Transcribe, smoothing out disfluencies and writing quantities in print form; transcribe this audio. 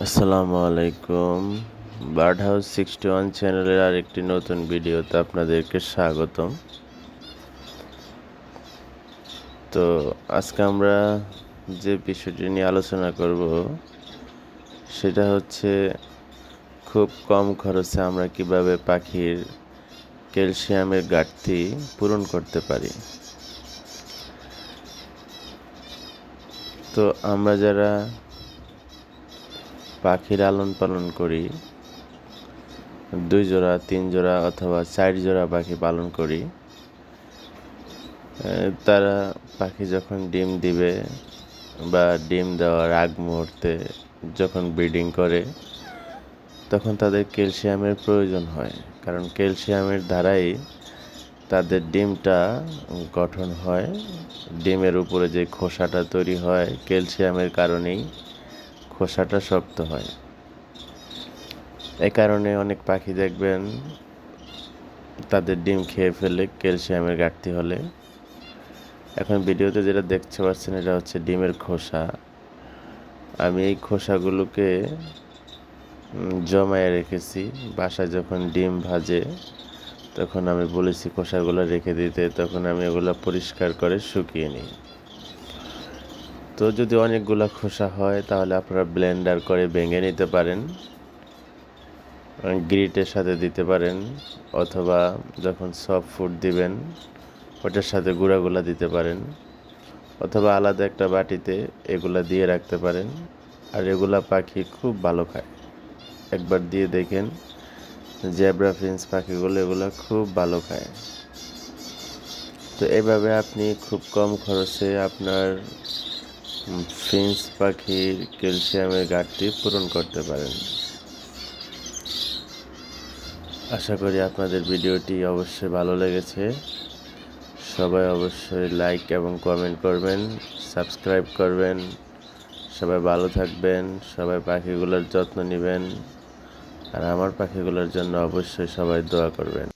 আসসালামু আলাইকুম। Bird house 61 চ্যানেলের আরেকটি নতুন ভিডিওতে আপনাদেরকে স্বাগতম। তো আজকে আমরা যে বিষয়টি নিয়ে আলোচনা করব সেটা হচ্ছে খুব কম খরচে আমরা কিভাবে পাখির ক্যালসিয়ামের ঘাটতি পূরণ করতে পারি। তো আমরা যারা পাখির লালন পালন করি, 2 জোড়া 3 জোড়া অথবা 4 জোড়া পাখি পালন করি, তারা পাখি যখন ডিম দিবে বা ডিম দেওয়ার আগ মুহূর্তে যখন ব্রিডিং করে তখন তাদের ক্যালসিয়ামের প্রয়োজন হয়, কারণ ক্যালসিয়ামের দ্বারাই তাদের ডিমটা গঠন হয়। ডিমের উপরে যে খোসাটা তৈরি হয় ক্যালসিয়ামের কারণেই খোসাটা শক্ত হয়। এ কারণে অনেক পাখি দেখবেন তাদের ডিম খেয়ে ফেলে ক্যালসিয়ামের ঘাটতি হলে। এখন ভিডিওতে যেটা দেখতে পাচ্ছেন এটা হচ্ছে ডিমের খোসা। আমি এই খোসাগুলোকে জমায়ে রেখেছি। বাসায় যখন ডিম ভাজে তখন আমি বলেছি খোসাগুলো রেখে দিতে, তখন আমি এগুলো পরিষ্কার করে শুকিয়ে নিই। তো যদি অনেকগুলো খোসা হয় তাহলে আপনারা ব্লেন্ডার করে ভেঙে নিতে পারেন, গ্রিটের সাথে দিতে পারেন, অথবা যখন সফট ফুড দিবেন ওটার সাথে গুঁড়াগুলা দিতে পারেন, অথবা আলাদা একটা বাটিতে এগুলা দিয়ে রাখতে পারেন। আর এগুলা পাখি খুব ভালো খায়, একবার দিয়ে দেখেন। জেব্রা ফিন্চ পাখিগুলো এগুলো খুব ভালো খায়। তো এভাবে আপনি খুব কম খরচে আপনার ফিন্চ পাখির ক্যালসিয়ামের ঘাটতি পূরণ করতে পারেন। আশা করি আপনাদের ভিডিওটি অবশ্যই ভালো লেগেছে। সবাই অবশ্যই লাইক এবং কমেন্ট করবেন, সাবস্ক্রাইব করবেন। সবাই ভালো থাকবেন, সবাই পাখিগুলোর যত্ন নেবেন, আর আমার পাখিগুলোর জন্য অবশ্যই সবাই দোয়া করবেন।